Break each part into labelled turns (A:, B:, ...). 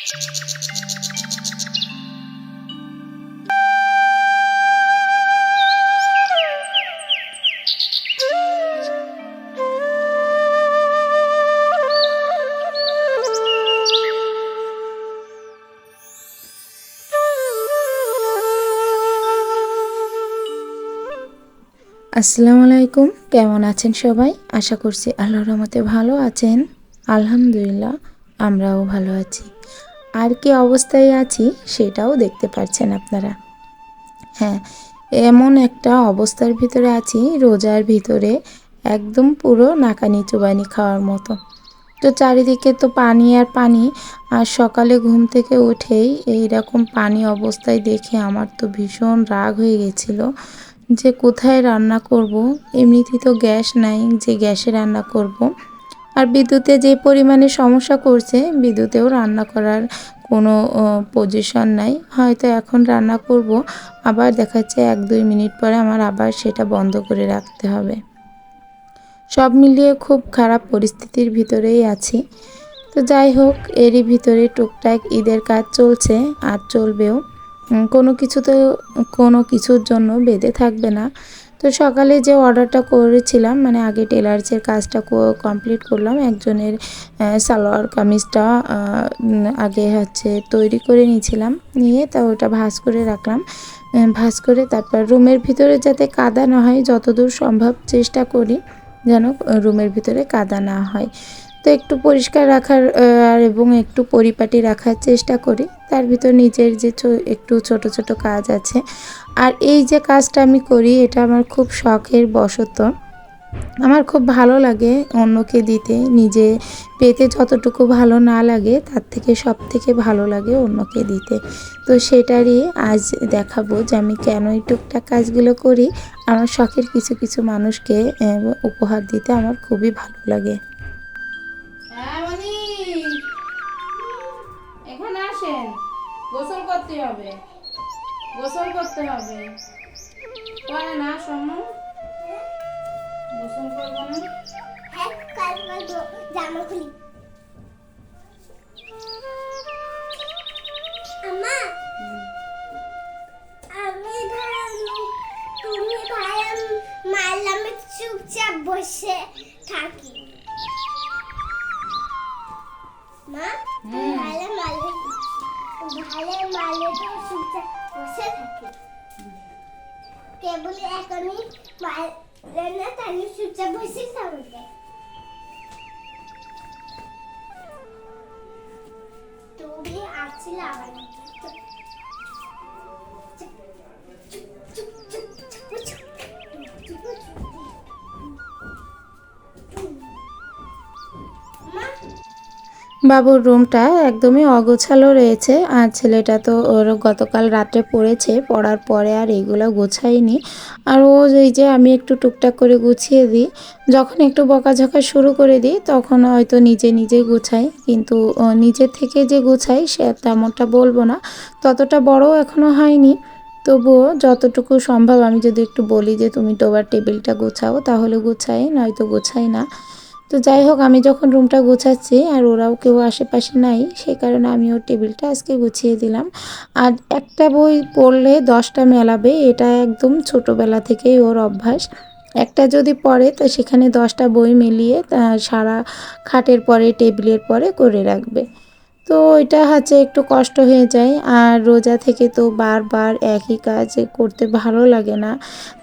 A: আসসালামু আলাইকুম, কেমন আছেন সবাই? আশা করছি আল্লাহর রহমতে ভালো আছেন। আলহামদুলিল্লাহ, আমরাও ভালো আছি। আর কি অবস্থায় আছি সেটাও দেখতে পাচ্ছেন আপনারা। হ্যাঁ, এমন একটা অবস্থার ভিতরে আছি, রোজার ভিতরে একদম পুরো নাকানি চুবানি খাওয়ার মতো। তো চারিদিকে তো পানি আর পানি। আর সকালে ঘুম থেকে উঠেই এইরকম পানি অবস্থায় দেখে আমার তো ভীষণ রাগ হয়ে গেছিলো যে কোথায় রান্না করব। এমনিতেই তো গ্যাস নাই যে গ্যাসে রান্না করব। আর বিদ্যুতে যে পরিমাণে সমস্যা করছে, বিদ্যুতেও রান্না করার কোনো পজিশন নাই। হয়তো এখন রান্না করব, আবার দেখাচ্ছে 1-2 মিনিট পরে আমার আবার সেটা বন্ধ করে রাখতে হবে। সব মিলিয়ে খুব খারাপ পরিস্থিতির ভিতরেই আছি। তো যাই হোক, এরই ভিতরে টুকটাক ঈদের কাজ চলছে আর চলবেও। কোনো কিছুর জন্য বেঁধে থাকবে না। তো সকালে যে অর্ডারটা করেছিলাম, মানে আগে টেলার্সের কাজটা কমপ্লিট করলাম। একজনের সালোয়ার কামিজটা আগে তৈরি করে নিয়েছিলাম, নিয়ে তা ওটা ভাঁজ করে রাখলাম। ভাঁজ করে তারপর রুমের ভিতরে যাতে কাদা না হয়, যতদূর সম্ভব চেষ্টা করি যেন রুমের ভিতরে কাদা না হয়। তো একটু পরিষ্কার রাখার এবং একটু পরিপাটি রাখার চেষ্টা করি। তার ভিতর নিজের যে একটু ছোট ছোট কাজ আছে। আর এই যে কাজটা আমি করি, এটা আমার খুব শখের বশত। আমার খুব ভালো লাগে অন্যকে দিতে। নিজে পেতে যতটুকু ভালো না লাগে, তার থেকে সব থেকে ভালো লাগে অন্যকে দিতে। তো সেটারই আজ দেখাবো যে আমি কেন এই টুকটাক কাজগুলো করি। আমার শখের কিছু কিছু মানুষকে উপহার দিতে আমার খুবই ভালো লাগে। এখানে আসেন, গোসল করতে হবে, গোসল করতে হবে। করে না সমু, গোসল করবো না। হ্যাঁ, কাল জামা খুলি। আম্মা, আমি ভালো, তুমি ভালো মারলাম, চুপচাপ বসে থাকি। মা, ভালো মারলে তো চুপচাপ বসে থাকি। কেবল এখনই মারলে না, তাহলে চুপচাপ বসে থাকবে। তুমি আসলে আবার বাবুর রুমটা একদমই অগোছালো রয়েছে। আর ছেলেটা তো ওর গতকাল রাত্রে পড়েছে, পড়ার পরে আর এইগুলো গোছায়নি। আর ও এই যে আমি একটু টুকটাক করে গুছিয়ে দিই, যখন একটু বকাঝকা শুরু করে দিই তখন হয়তো নিজে নিজে গোছাই। কিন্তু নিজের থেকে যে গোছাই সে তেমনটা বলবো না, ততটা বড়ও এখনও হয়নি। তবুও যতটুকু সম্ভব আমি যদি একটু বলি যে তুমি ডোবার টেবিলটা গোছাও, তাহলে গোছাই, নয়তো গোছাই না। তো যাই হোক, আমি যখন রুমটা গোছাচ্ছি আর ওরাও কেউ আশেপাশে নাই, সেই কারণে আমি ওর টেবিলটা আজকে গুছিয়ে দিলাম। আর একটা বই পড়লে 10টা মেলাবে, এটা একদম ছোটোবেলা থেকেই ওর অভ্যাস। একটা যদি পড়ে তো সেখানে 10টা বই মিলিয়ে সারা খাটের পরে টেবিলের পরে করে রাখবে। তো এটা একটু কষ্ট হয়ে যায়। আর রোজা থেকে তো বারবার একই কাজ করতে ভালো লাগে না।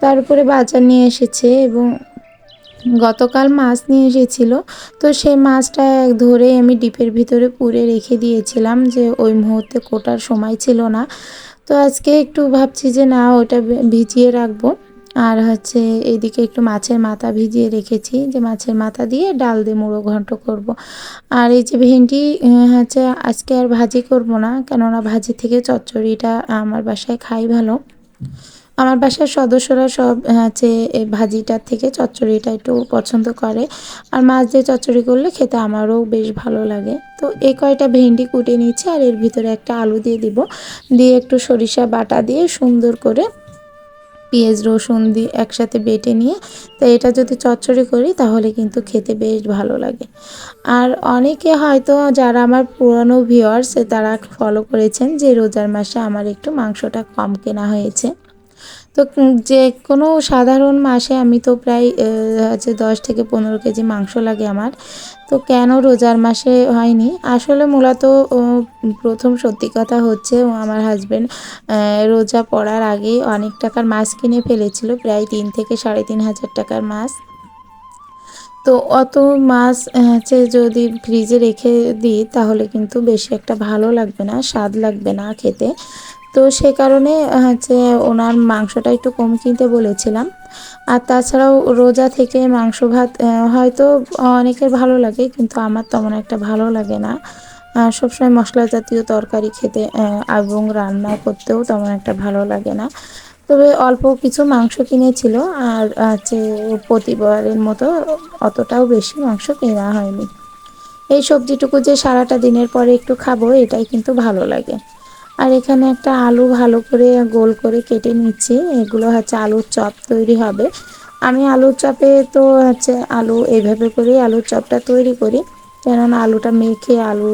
A: তার উপরে বাজার নিয়ে এসেছে এবং গতকাল মাছ নিয়ে এসেছিলো। তো সেই মাছটা ধরে আমি ডিপের ভিতরে পুরে রেখে দিয়েছিলাম, যে ওই মুহূর্তে কোটার সময় ছিল না। তো আজকে একটু ভাবছি যে না, ওটা ভিজিয়ে রাখবো। আর এইদিকে একটু মাছের মাথা ভিজিয়ে রেখেছি, যে মাছের মাথা দিয়ে ডাল দিয়ে মুড়ো ঘন্ট করব। আর এই যে ভেন্ডি আজকে আর ভাজি করব না, কেননা ভাজি থেকে চচ্চড়িটা আমার বাসায় খাই ভালো। আমার বাসার সদস্যরা সব এই ভাজিটার থেকে চচ্চড়িটা একটু পছন্দ করে। আর মাছ দিয়ে চচ্চড়ি করলে খেতে আমারও বেশ ভালো লাগে। তো এই কয়টা ভেন্ডি কুটে নিচ্ছি, আর এর ভিতরে একটা আলু দিয়ে দিব, দিয়ে একটু সরিষা বাটা দিয়ে সুন্দর করে পেঁয়াজ রসুন দিয়ে একসাথে বেটে নিয়ে, তো এটা যদি চচ্চড়ি করি তাহলে কিন্তু খেতে বেশ ভালো লাগে। আর অনেকে হয়তো যারা আমার পুরনো ভিউয়ার্স তারা ফলো করেছেন যে রোজার মাসে আমার একটু মাংসটা কম কেনা হয়েছে। তো যে কোনো সাধারণ মাসে আমি তো প্রায় হচ্ছে 10 থেকে 15 কেজি মাংস লাগে আমার। তো কেন রোজার মাসে হয়নি, আসলে মূলত প্রথম সত্যি কথা হচ্ছে আমার হাজব্যান্ড রোজা পড়ার আগেই অনেক টাকার মাছ কিনে ফেলেছিল, প্রায় 3 থেকে 3.5 হাজার টাকার মাছ। তো অত মাছ হচ্ছে যদি ফ্রিজে রেখে দিই তাহলে কিন্তু বেশি একটা ভালো লাগবে না, স্বাদ লাগবে না খেতে। তো সে কারণে হচ্ছে ওনার মাংসটা একটু কম কিনতে বলেছিলাম। আর তাছাড়াও রোজা থেকে মাংস ভাত হয়তো অনেকের ভালো লাগে, কিন্তু আমার তেমন একটা ভালো লাগে না। সবসময় মশলা জাতীয় তরকারি খেতে এবং রান্না করতেও তেমন একটা ভালো লাগে না। তবে অল্প কিছু মাংস কিনেছিল, আর হচ্ছে প্রতিবারের মতো অতটাও বেশি মাংস কেনা হয়নি। এই সবজিটুকু যে সারাটা দিনের পরে একটু খাবো এটাই কিন্তু ভালো লাগে। আর এখানে একটা আলু ভালো করে গোল করে কেটে নিচ্ছি, এগুলো হচ্ছে আলুর চপ তৈরি হবে। আমি আলুর চপে তো হচ্ছে আলু এইভাবে করেই আলুর চপটা তৈরি করি, কেননা আলুটা মেখে আলু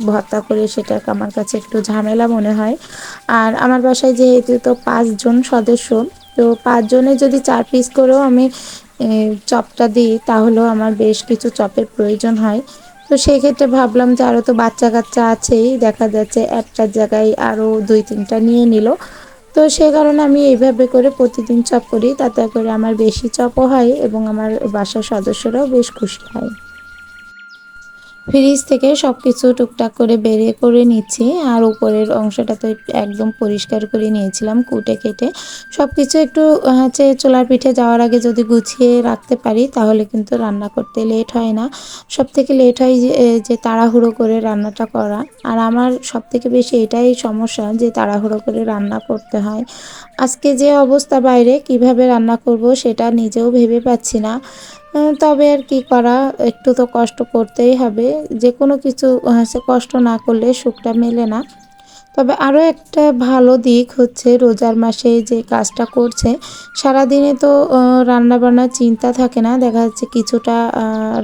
A: ভর্তা করে সেটা আমার কাছে একটু ঝামেলা মনে হয়। আর আমার বাসায় যেহেতু তো 5 জন সদস্য, তো 5 জনে যদি 4 পিস করেও আমি চপটা দিই তাহলেও আমার বেশ কিছু চপের প্রয়োজন হয়। তো সেই ক্ষেত্রে ভাবলাম যে আরও তো বাচ্চা কাচ্চা আছেই, দেখা যাচ্ছে একটার জায়গায় আরও 2-3টা নিয়ে নিল। তো সে কারণে আমি এইভাবে করে প্রতিদিন চপ করি, তাতে করে আমার বেশি চপও হয় এবং আমার বাসার সদস্যরাও বেশ খুশি হয়। ফ্রিজ থেকে সব কিছু টুকটাক করে বের করে নিচ্ছি, আর উপরের অংশটা তো একদম পরিষ্কার করে নিয়েছিলাম কুটে কেটে। সব কিছু একটু হচ্ছে চুলার পিঠে যাওয়ার আগে যদি গুছিয়ে রাখতে পারি তাহলে কিন্তু রান্না করতে লেট হয় না। সব থেকে লেট হয় যে তাড়াহুড়ো করে রান্নাটা করা। আর আমার সব থেকে বেশি এটাই সমস্যা যে তাড়াহুড়ো করে রান্না করতে হয়। আজকে যে অবস্থা বাইরে কিভাবে রান্না করব সেটা নিজেও ভেবে পাচ্ছি না। তবে আর কি করা, একটু তো কষ্ট করতেই হবে। যে কোনো কিছু হচ্ছে কষ্ট না করলে সুখটা মেলে না। তবে আরও একটা ভালো দিক হচ্ছে রোজার মাসে যে কাজটা করছে, সারাদিনে তো রান্নাবান্নার চিন্তা থাকে না। দেখা যাচ্ছে কিছুটা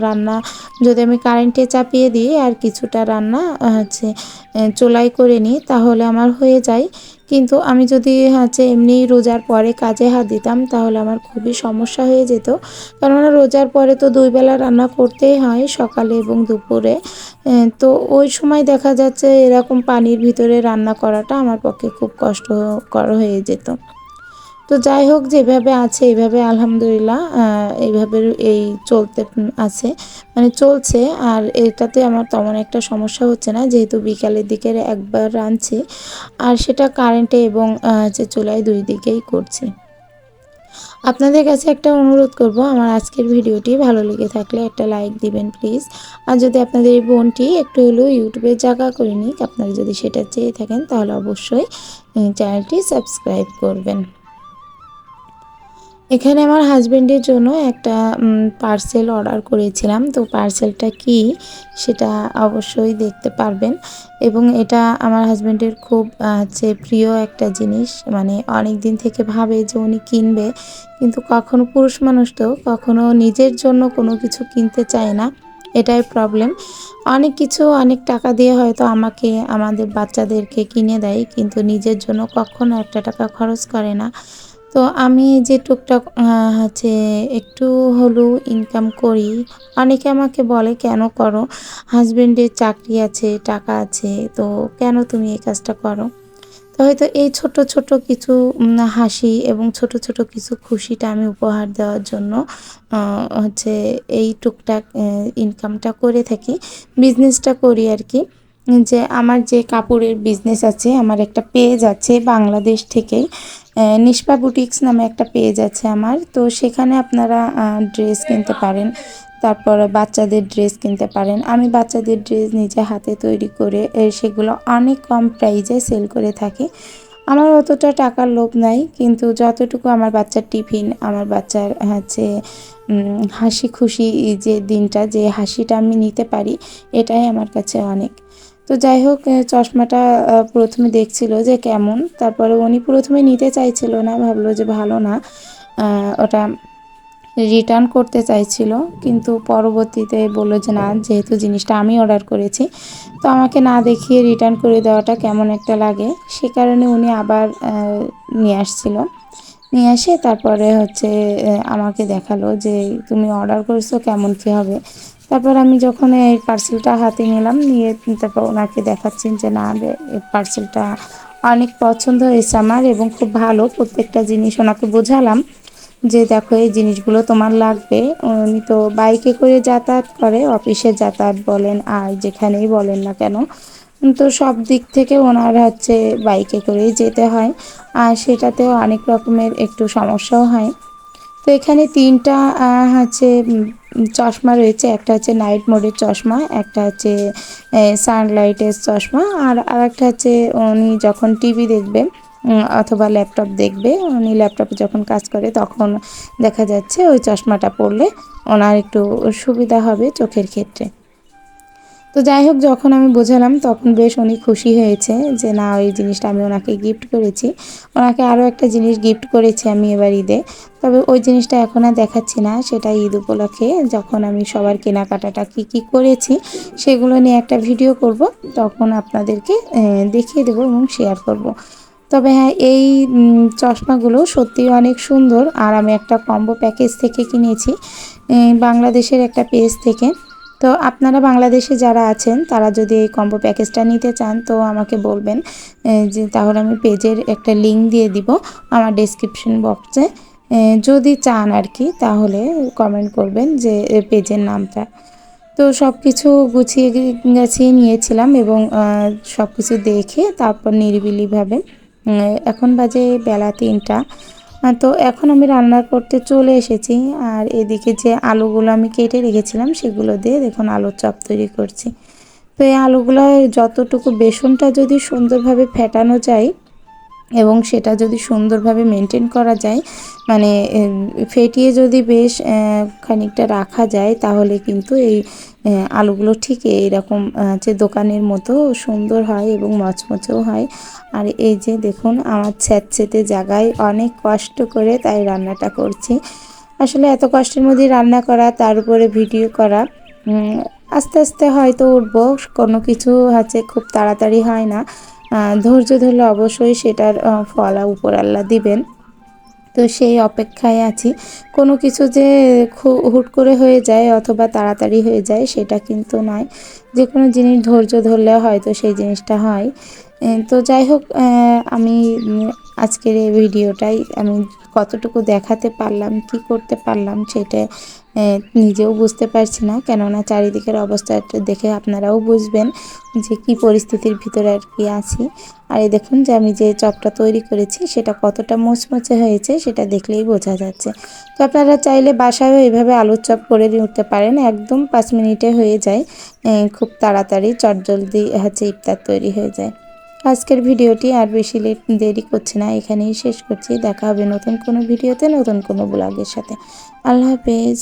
A: রান্না যদি আমি কারেন্টে চাপিয়ে দিই আর কিছুটা রান্না হচ্ছে চুলায় করে নিই তাহলে আমার হয়ে যায়। কিন্তু আমি যদি হচ্ছে এমনি রোজার পরে কাজে হাত দিতাম তাহলে আমার খুবই সমস্যা হয়ে যেত, কেননা রোজার পরে তো 2 বেলা রান্না করতেই হয়, সকালে এবং দুপুরে। তো ওই সময় দেখা যাচ্ছে এরকম পানির ভিতরে রান্না করাটা আমার পক্ষে খুব কষ্টকর হয়ে যেত। তো যাই হোক, যেভাবে আছে এইভাবে আলহামদুলিল্লাহ এইভাবে এই চলতে আছে, মানে চলছে। আর এটাতে আমার তেমন একটা সমস্যা হচ্ছে না, যেহেতু বিকালের দিকে একবার রাঁধছি আর সেটা কারেন্টে এবং যে চুলায় 2 দিকেই করছি। আপনাদের কাছে একটা অনুরোধ করব, আমার আজকের ভিডিওটি ভালো লেগে থাকলে একটা লাইক দিবেন প্লিজ। আর যদি আপনাদের এই বোনটি একটু হলেও ইউটিউবে জায়গা করে নিক, আপনারা যদি সেটা চেয়ে থাকেন তাহলে অবশ্যই চ্যানেলটি সাবস্ক্রাইব করবেন। এখানে আমার হাজবেন্ডের জন্য একটা পার্সেল অর্ডার করেছিলাম, তো পার্সেলটা কি সেটা অবশ্যই দেখতে পারবেন। এবং এটা আমার হাজবেন্ডের খুব হচ্ছে প্রিয় একটা জিনিস, মানে অনেক দিন থেকে ভাবে যে উনি কিনবে, কিন্তু কখনো পুরুষ মানুষ তো কখনো নিজের জন্য কোনো কিছু কিনতে চায় না, এটাই প্রবলেম। অনেক কিছু অনেক টাকা দিয়ে হয়তো আমাকে আমাদের বাচ্চাদেরকে কিনে দেয়, কিন্তু নিজের জন্য কখনো একটা টাকা খরচ করে না। তো আমি যে টুকটাক হচ্ছে একটু হলেও ইনকাম করি, অনেকে আমাকে বলে কেন করো, হাজবেন্ডের চাকরি আছে, টাকা আছে, তো কেন তুমি এই কাজটা করো। তো হয়তো এই ছোট ছোট কিছু হাসি এবং ছোট ছোট কিছু খুশিটা আমি উপহার দেওয়ার জন্য হচ্ছে এই টুকটাক ইনকামটা করে থাকি, বিজনেসটা করি আর কি। যে আমার যে কাপড়ের বিজনেস আছে, আমার একটা পেজ আছে বাংলাদেশ থেকেই, নিষ্পা বুটিক্স নামে একটা পেজ আছে আমার। তো সেখানে আপনারা ড্রেস কিনতে পারেন, তারপর বাচ্চাদের ড্রেস কিনতে পারেন। আমি বাচ্চাদের ড্রেস নিজে হাতে তৈরি করে সেগুলো অনেক কম প্রাইজে সেল করে থাকি। আমার অতটা টাকার লোভ নাই, কিন্তু যতটুকু আমার বাচ্চার টিফিন, আমার বাচ্চার হচ্ছে হাসি খুশি যে দিনটা, যে হাসিটা আমি নিতে পারি, এটাই আমার কাছে অনেক। তো তো যাই হোক চশমাটা প্রথমে দেখছিল যে কেমন, তারপরে উনি প্রথমে নিতে চাইছিল না, ভাবলো যে ভালো না, ওটা রিটার্ন করতে চাইছিল, কিন্তু পরবর্তীতে বললো যে না, যেহেতু জিনিসটা আমি অর্ডার করেছি তো আমাকে না দেখিয়ে রিটার্ন করে দেওয়াটা কেমন একটা লাগে, সে কারণে উনি আবার নিয়ে আসছিল। নিয়ে আসে তারপরে হচ্ছে আমাকে দেখালো যে তুমি অর্ডার করেছো, কেমন কী হবে। তারপর আমি যখন এই পার্সেলটা হাতে নিলাম, নিয়ে তারপর ওনাকে দেখাচ্ছেন যে না, এই পার্সেলটা অনেক পছন্দ হয়েছে আমার এবং খুব ভালো, প্রত্যেকটা জিনিস ওনাকে বোঝালাম যে দেখো এই জিনিসগুলো তোমার লাগবে। উনি তো বাইকে করে যাতায়াত করে, অফিসে যাতায়াত বলেন আর যেখানেই বলেন না কেন, তো সব দিক থেকে ওনার হচ্ছে বাইকে করেই যেতে হয়, আর সেটাতেও অনেক রকমের একটু সমস্যাও হয়। তো এখানে তিনটা হচ্ছে চশমা রয়েছে, একটা হচ্ছে নাইট মোডের চশমা, একটা হচ্ছে সানলাইটের চশমা, আর আরেকটা হচ্ছে উনি যখন টিভি দেখবে অথবা ল্যাপটপ দেখবে, উনি ল্যাপটপে যখন কাজ করে তখন দেখা যাচ্ছে ওই চশমাটা পরলে ওনার একটু সুবিধা হবে চোখের ক্ষেত্রে। তো যাই হোক, যখন আমি বোঝালাম তখন বেশ উনি খুশি হয়েছে যে না, ওই জিনিসটা আমি ওনাকে গিফট করেছি। ওনাকে আরও একটা জিনিস গিফট করেছি আমি এবার ঈদে, তবে ওই জিনিসটা এখন আর দেখাচ্ছি না, সেটা ঈদ উপলক্ষে যখন আমি সবার কেনাকাটাটা কি কি করেছি সেগুলো নিয়ে একটা ভিডিও করব, তখন আপনাদেরকে দেখিয়ে দেবো এবং শেয়ার করব। তবে হ্যাঁ, এই চশমাগুলো সত্যিই অনেক সুন্দর, আর আমি একটা কম্বো প্যাকেজ থেকে কিনেছি, বাংলাদেশের একটা পেজ থেকে। তো আপনারা বাংলাদেশে যারা আছেন তারা যদি এই কম্বো প্যাকেজটা নিতে চান তো আমাকে বলবেন, যে তাহলে আমি পেজের একটা লিংক দিয়ে দিব আমার ডেসক্রিপশন বক্সে, যদি চান আর কি, তাহলে কমেন্ট করবেন যে পেজের নামটা। তো সব কিছু গুছিয়ে গাছিয়ে নিয়েছিলাম এবং সব কিছু দেখে তারপর নিরিবিলিভাবে এখন বাজে বেলা 3টা। তো এখন আমি রান্না করতে চলে এসেছি, আর এদিকে যে আলুগুলো আমি কেটে রেখেছিলাম সেগুলো দিয়ে দেখুন আলুর চপ তৈরি করছি। তো এই আলুগুলো যতটুকু বেসনটা যদি সুন্দরভাবে ফেটানো যায় এবং সেটা যদি সুন্দরভাবে মেনটেন করা যায়, মানে ফেটিয়ে যদি বেশ খানিকটা রাখা যায়, তাহলে কিন্তু এই আলুগুলো ঠিক এইরকম যে দোকানের মতো সুন্দর হয় এবং মচমচেও হয়। আর এই যে দেখুন আমার স্যাঁতসেঁতে জায়গায় অনেক কষ্ট করে তাই রান্নাটা করছি। আসলে এত কষ্টের মধ্যে রান্না করা, তার উপরে ভিডিও করা, আস্তে আস্তে হয়তো উঠবো, কোনো কিছু হচ্ছে খুব তাড়াতাড়ি হয় না, ধৈর্য ধরলে অবশ্যই সেটার ফল উপরআল্লাহ দিবেন। তো সেই অপেক্ষায় আছি। কোনো কিছু যে হুট করে হয়ে যায় অথবা তাড়াতাড়ি হয়ে যায় সেটা কিন্তু নয়, যে কোনো জিনিস ধৈর্য ধরলে হয়তো সেই জিনিসটা হয়। তো যাই হোক, আমি আজকের এই ভিডিওটাই আমি কতটুকু দেখাতে পারলাম, কি করতে পারলাম সেটা নিজেও বুঝতে পারছি না, কেননা চারিদিকের অবস্থাটা দেখে আপনারাও বুঝবেন যে কি পরিস্থিতির ভিতরে আর কি আছি। আর এই দেখুন যে আমি যে চপটা তৈরি করেছি সেটা কতটা মুচমুচে হয়েছে সেটা দেখলেই বোঝা যাচ্ছে। তো আপনারা চাইলে বাসায়ও এইভাবে আলুর চপ করে নিতে পারেন, একদম 5 মিনিটে হয়ে যায়, খুব তাড়াতাড়ি চটজলদি হচ্ছে ইফতার তৈরি হয়ে যায়। আজকের ভিডিওটি আর বেশি দেরি করছি না, এখানেই শেষ করছি। দেখা হবে নতুন কোনো ভিডিওতে, নতুন কোনো ব্লগের সাথে। আল্লাহ হাফেজ।